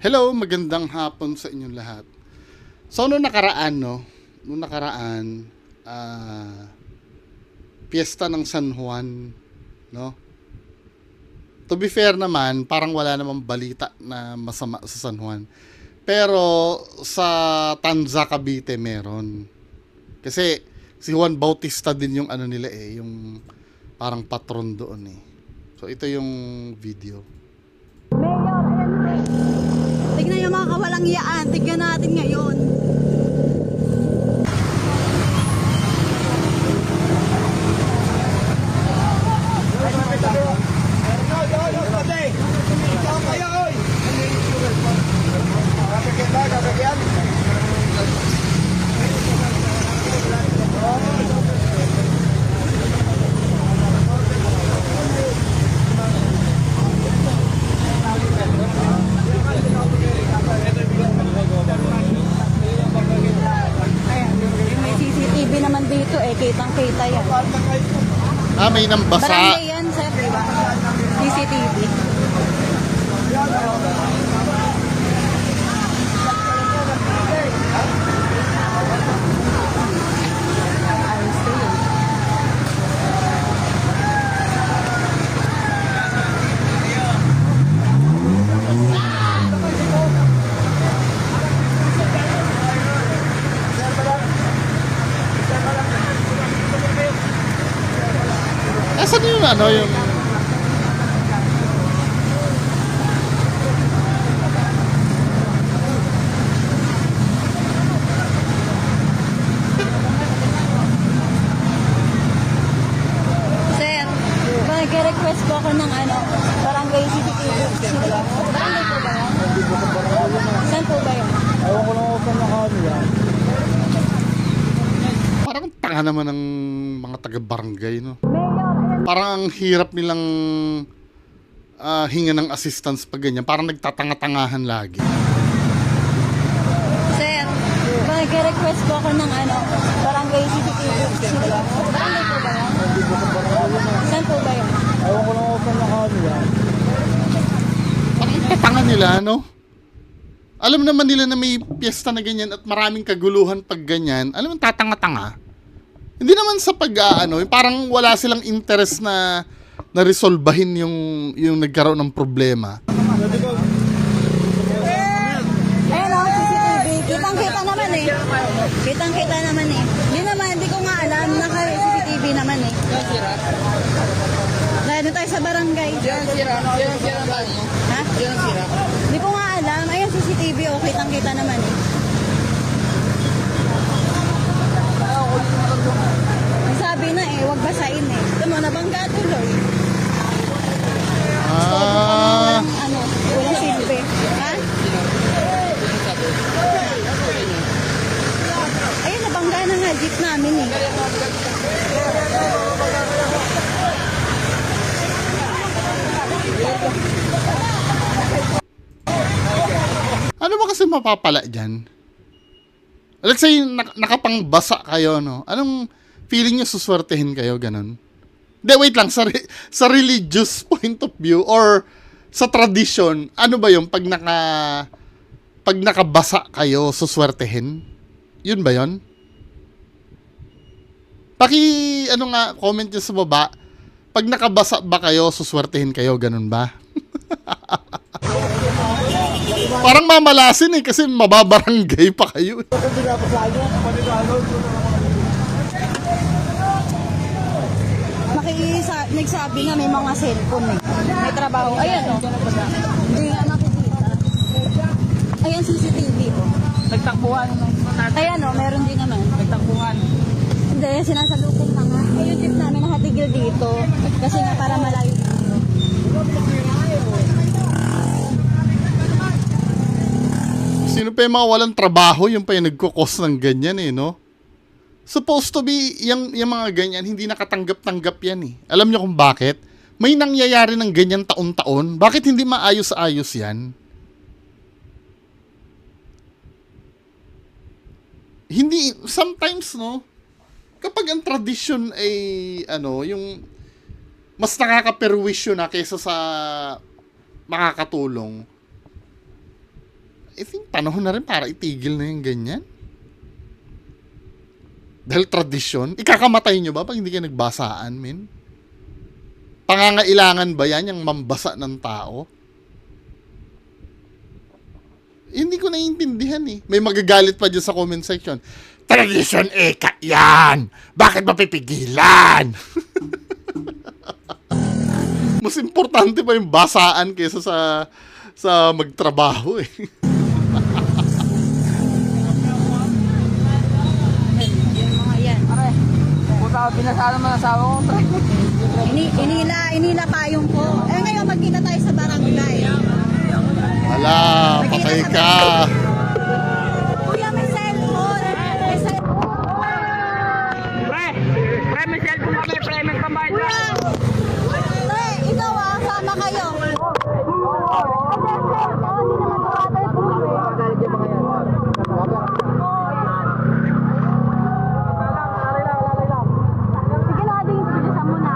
Hello, magandang hapon sa inyong lahat. So, noong nakaraan, piyesta ng San Juan, no? To be fair naman, parang wala namang balita na masama sa San Juan. Pero sa Tanza, Cavite meron. Kasi si Juan Bautista din yung ano nila yung parang patron doon eh. So, ito yung video. Tignan yung mga kawalang iyaan. Tignan natin ngayon. May CCTV naman dito kitang-kita yan. May nambasa. Barangay yan, sir, diba? CCTV. Ayos to yun. Asan yung yung... Sir, mag-request po ako ng barangay CCTV. Barangay po ba yan? Saan po ba yan? Ewan ko lang kung nakano yan. Parang tanga naman ng mga taga-barangay, no? Mayor, ayan. Parang ang hirap nilang hinga ng assistance pag ganyan. Parang nagtatanga-tangahan lagi. Sir, mag-request po ako ng barangay CCTV. Barangay po ba yan? Saan po ba yan? Ewan ko lang kung nakano yan. Parang tatanga nila, no? Alam naman nila na may piyesta na ganyan at maraming kaguluhan pag ganyan. Alam mo, tatanga-tanga. Hindi naman sa parang wala silang interest na resolbahin yung nagkaroon ng problema. Ayun o, CCTV. Kitang-kita naman eh. Kitang-kita naman eh. Hindi ko nga alam. Naka-CCTV naman eh. Dahil tayo sa barangay. Ha? Hindi ko nga alam. Ayun, CCTV o. Kitang-kita naman eh. Sabi na wag basahin eh. Ito mo, nabangga tuloy. Walang silbi. Ha? Ayun, nabangga na nga jeep namin eh. Ano ba kasi mapapala dyan? Let's say, nakapangbasa kayo, no? Anong feeling nyo suswertehin kayo, ganun? Hindi, wait lang. Sa religious point of view or sa tradition, ano ba yung pag nakabasa kayo, suswertehin? Yun ba yun? Comment nyo sa baba. Pag nakabasa ba kayo, suswertehin kayo, ganun ba? Parang mamalasin kasi mababarangay pa kayo. Nagsabi na may mga cellphone eh. May trabaho. Ayan o. Hindi nga nakikita. Ayan CCTV o. Nagtakbuhan. Ayan o, meron din naman. Nagtakbuhan. Hindi, sinasalubong na nga. Yung jeep namin nakatigil dito. Kasi nga para malayo dito. Sino pa yung mga walang trabaho, yung pa yung nagkukos ng ganyan no? Supposed to be, yung mga ganyan, hindi nakatanggap-tanggap yan Alam nyo kung bakit? May nangyayari ng ganyan taon-taon. Bakit hindi maayos-ayos yan? Hindi, sometimes, no? Kapag ang tradition ay, yung mas nakakaperwisyo na kaysa sa makakatulong, I think panahon na rin para itigil na yung ganyan. Dahil tradisyon, ikakamatay nyo ba pag hindi kayo nagbasaan, men? Pangangailangan ba yan yung mambasa ng tao? Hindi ko naiintindihan eh. May magagalit pa dyan sa comment section. Tradisyon eka yan! Bakit mapipigilan? Mas importante pa yung basaan kaysa sa magtrabaho eh. Yung mga yan. Are, puta ka, pinasala mo ng asawa ko. Inila payong ko. Eh ngayon magkita tayo sa barangay. Ala, patay ka. Kuya, may cellphone. May cellphone. Pre, may cellphone kami, pre, may pambayad na. Pre, ikaw sama kayo. Sige na, Ading, bilisan mo na.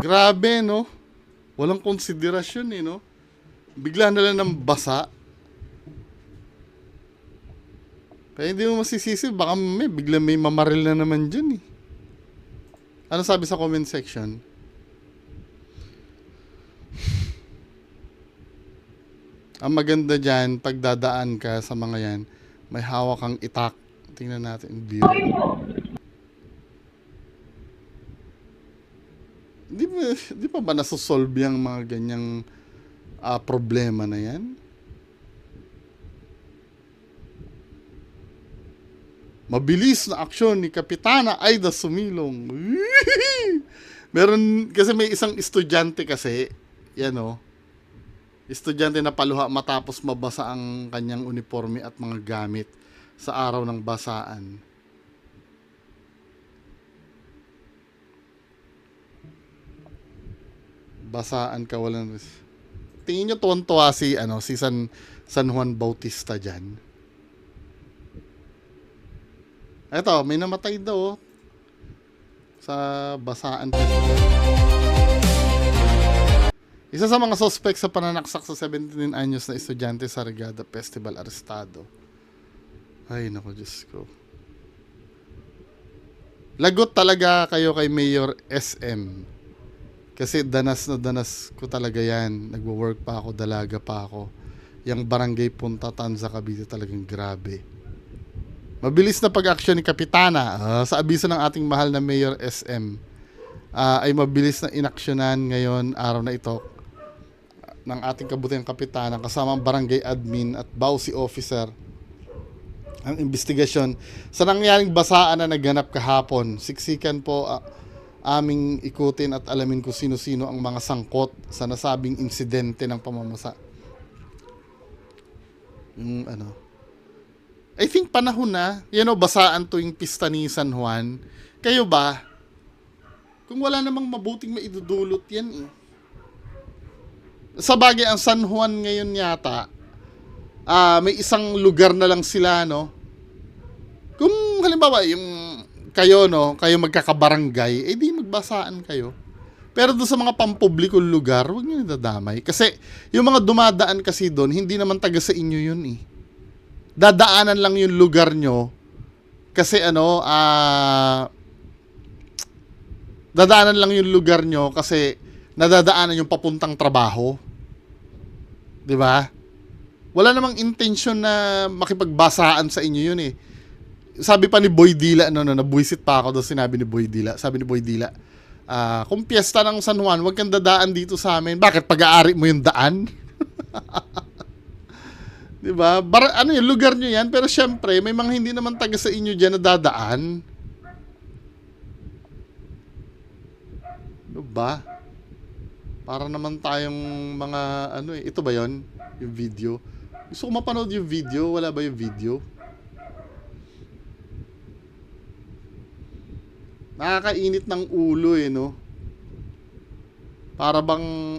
Grabe, no? Walang konsiderasyon eh, no? Bigla na lang ng basa. Kaya hindi mo masisisi, baka bigla may mamaril na naman dyan eh. Ano sabi sa comment section? Ang maganda dyan, pagdadaan ka sa mga yan, may hawak kang itak. Tingnan natin yung view. Di pa ba nasosolve yung mga ganyang problema na yan? Mabilis na aksyon ni Kapitana Aida Sumilong. Meron, kasi may isang estudyante kasi, yan o, estudyante na paluha matapos mabasa ang kanyang uniforme at mga gamit sa araw ng basaan. Basaan ka, walang... Tingin nyo tuwan-tuwa si San Juan Bautista dyan. Eto, may namatay daw sa basaan. Isa sa mga suspect sa pananaksak sa 17 anyos na estudyante sa Regada Festival arestado. Ay, naku, Diyos ko. Lagot talaga kayo kay Mayor SM. Kasi danas na danas ko talaga yan. Nagwo-work pa ako, dalaga pa ako. Yang barangay Punta Tanza, Cavite talagang grabe. Mabilis na pag-aksyon ni Kapitana sa abiso ng ating mahal na Mayor SM ay mabilis na inaksyonan ngayon araw na ito ng ating kabutihang Kapitana kasama ang barangay admin at bawsi officer ang investigasyon sa nangyaring basaan na naganap kahapon. Siksikan po aming ikutin at alamin kung sino-sino ang mga sangkot sa nasabing insidente ng pamamasa. I think panahon na, basaan tuwing pista ni San Juan. Kayo ba? Kung wala namang mabuting maidudulot yan eh. Sa bagay, ang San Juan ngayon yata, may isang lugar na lang sila, no? Kung halimbawa, kayo magkakabarangay, di magbasaan kayo. Pero doon sa mga pampublikong lugar, huwag nyo nadadamay. Kasi yung mga dumadaan kasi doon, hindi naman taga sa inyo yun eh. Dadaanan lang yung lugar nyo kasi dadaanan lang yung lugar nyo kasi nadadaanan yung papuntang trabaho. 'Di ba? Wala namang intensyon na makipagbasaan sa inyo yun eh. Sabi pa ni Boy Dila, nabuisit pa ako doon, sinabi ni Boy Dila. Sabi ni Boy Dila, kung piyesta ng San Juan, huwag kang dadaan dito sa amin. Bakit pag-aari mo yung daan? Diba? Yung lugar nyo yan, pero syempre, may mga hindi naman taga sa inyo dyan na dadaan. Diba? Para naman tayong mga, ito ba yon yung video? Gusto ko mapanood yung video, wala ba yung video? Nakakainit ng ulo no? Para bang,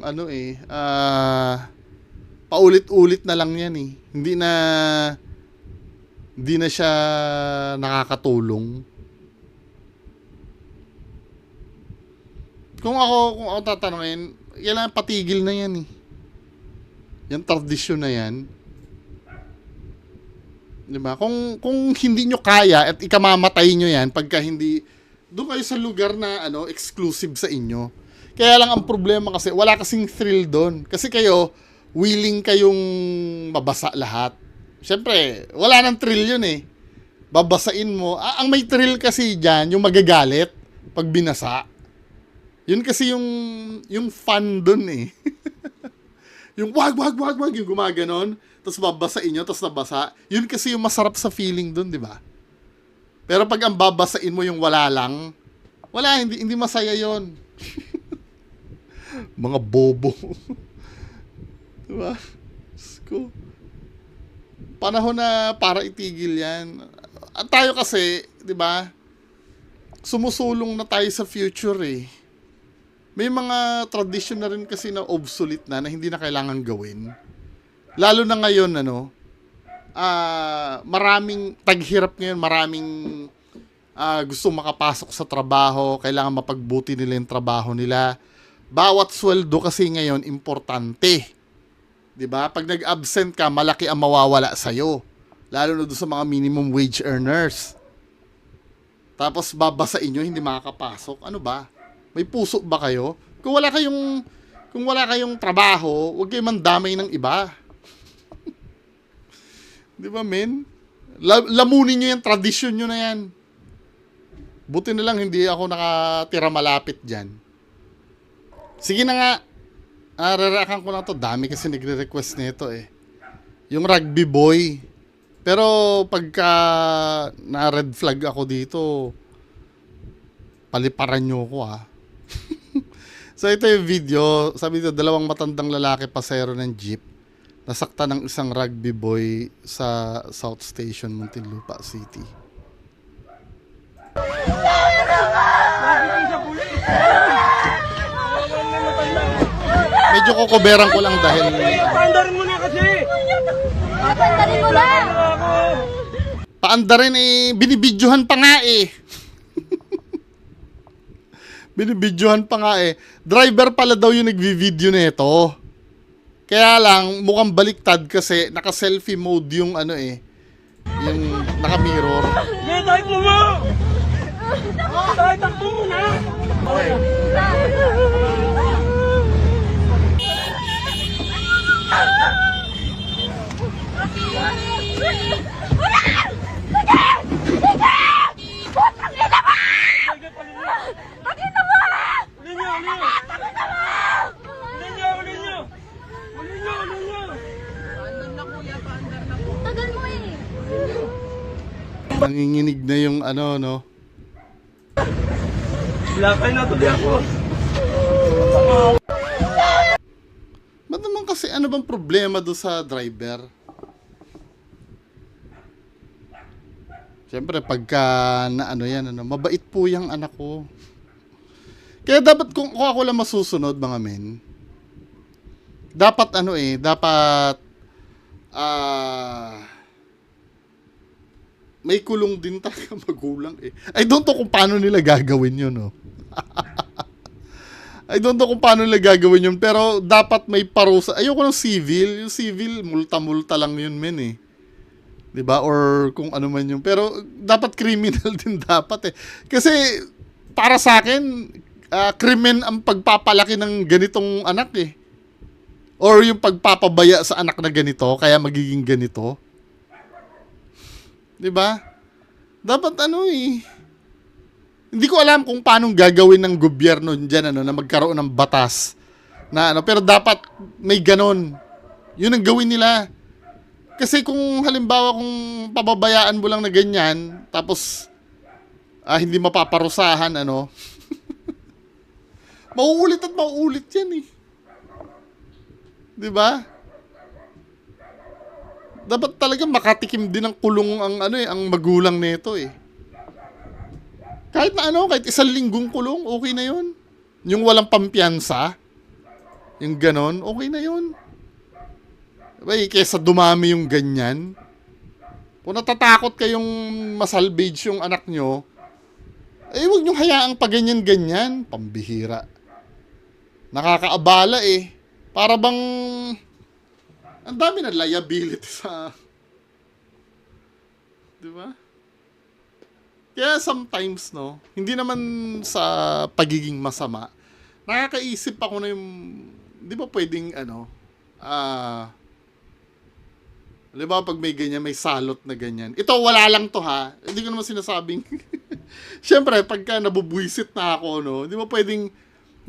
paulit-ulit na lang yan eh. Hindi na siya nakakatulong. Kung ako tatanungin, kailangan patigil na yan eh. Yung tradisyon na yan. 'Di ba? Kung hindi nyo kaya at ikamamatay nyo 'yan pagka hindi doon kayo sa lugar na exclusive sa inyo. Kaya lang ang problema kasi wala kasing thrill doon. Kasi kayo willing kayong mabasa lahat. Siyempre, wala nang thrill yun eh. Babasain mo. Ang may thrill kasi diyan, yung magagalit pag binasa. Yun kasi yung fun doon eh. Yung wag, yung gumaganon, tapos babasain nyo, tapos nabasa. Yun kasi yung masarap sa feeling dun, di ba? Pero pag ang babasain mo yung wala lang, wala, hindi masaya yon. Mga bobo. Di ba? Sko. Panahon na para itigil yan. At tayo kasi, di ba, sumusulong na tayo sa future eh. May mga tradition na rin kasi na obsolete na hindi na kailangan gawin. Lalo na ngayon, maraming taghirap ngayon, maraming gusto makapasok sa trabaho, kailangan mapagbuti nila yung trabaho nila. Bawat sweldo kasi ngayon, importante. 'Di ba? Pag nag-absent ka, malaki ang mawawala sa'yo. Lalo na doon sa mga minimum wage earners. Tapos babasain nyo, hindi makakapasok. Ano ba? May puso ba kayo? Kung wala kayong trabaho, huwag kayong mandamay ng iba. 'Di ba, men? Lamunin niyo yung tradisyon niyo na yan. Buti na lang hindi ako nakatira malapit diyan. Sige na nga. Rarakan ko na to. Dami kasi nagre-request nito eh. Yung rugby boy. Pero pagka na-red flag ako dito, paliparan nyo ko ha. So ito yung video. Sabi dito, 2 matandang lalaki pasero ng jeep nasakta ng isang rugby boy sa South Station, Muntinlupa City. Medyo kukuberan ko lang dahil Paandarin mo na kasi! Papandarin mo lang! paandarin eh, binibidyohan pa nga eh. Binibidyohan pa nga eh. Driver pala daw yung nagvi-video nito. Kaya lang, mukhang baliktad kasi naka-selfie mode yung yung naka-mirror. Sige, tayo mo mo! Tayo, takbo mo na! Tagal mo eh. Nanginginig na yung Lakay na tuloy ako. Ba't naman kasi bang problema do sa driver? Siyempre pagka mabait po yung anak ko. Kaya dapat kung ako lang masusunod mga men, dapat dapat may kulong din talaga magulang eh. I don't know kung paano nila gagawin yun, no? I don't know kung paano nila gagawin yun, pero dapat may parusa. Ayoko ng civil. Yung civil, multa-multa lang yun, men eh. 'Di ba? Or kung ano man yun. Pero dapat criminal din dapat eh. Kasi para sa akin, krimen ang pagpapalaki ng ganitong anak eh. Or yung pagpapabaya sa anak na ganito, kaya magiging ganito. 'Di ba? Dapat hindi ko alam kung paano gagawin ng gobyerno diyan na magkaroon ng batas na pero dapat may ganon. 'Yun ang gawin nila. Kasi kung halimbawa kung pababayaan mo lang na ganyan, tapos hindi mapaparusahan mauulit at mauulit 'yan eh. 'Di ba? Dapat talaga makatikim din ng kulong ang magulang nito eh. Kahit na kahit 1 linggong kulong, okay na 'yon. Yung walang pampiyansa, yung ganon, okay na 'yon. Diba, kesa dumami yung ganyan. Kung natatakot kayong masalvage yung anak nyo, huwag nyo hayaang paganyan-ganyan. Pambihira. Nakakaabala eh. Para bang ang dami na liability Di ba? Kaya sometimes, no, hindi naman sa pagiging masama, nakakaisip ako na yung, di ba pwedeng, di ba pag may ganyan, may salot na ganyan. Ito, wala lang to ha. Hindi ko naman sinasabing, syempre, pagka nabubwisit na ako, no, di ba pwedeng,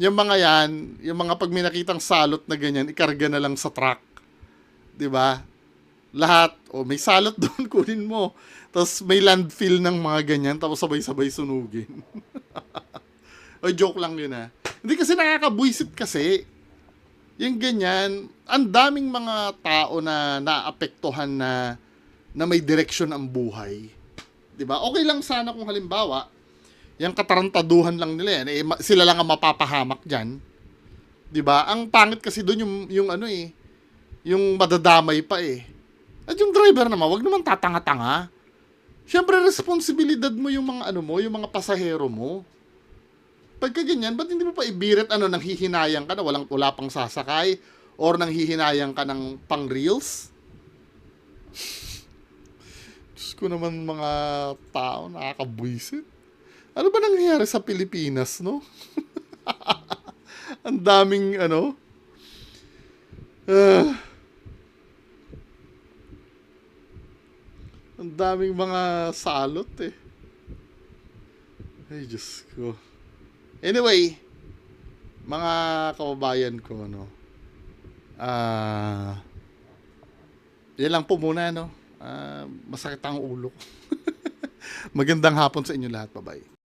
yung mga yan, yung mga pag may nakitang salot na ganyan, ikarga na lang sa truck. Di ba? Lahat, may salot doon, kunin mo. Tapos may landfill ng mga ganyan, tapos sabay-sabay sunugin. O joke lang yun ha. Hindi kasi nakakabwisit kasi. Yung ganyan, ang daming mga tao na naapektuhan na may direksyon ang buhay. 'Di ba? Okay lang sana kung halimbawa, yung katarantaduhan lang nila yan, sila lang ang mapapahamak diyan. 'Di ba? Ang pangit kasi doon yung yung madadamay pa eh. At yung driver naman, wag naman tatanga-tanga. Siyempre, responsibilidad mo yung mga yung mga pasahero mo. Pagka ganyan, ba't hindi mo pa ibirit nanghihinayang ka na wala pang sasakay or nanghihinayang ka ng pang reels? Diyos ko naman mga tao, nakakabwisit. Ano ba nangyayari sa Pilipinas, no? Ang daming ang daming mga salot eh. Ay, Diyos ko. Anyway, mga kababayan ko, yan lang po muna, masakit ang ulo ko. Magandang hapon sa inyo lahat. Bye-bye.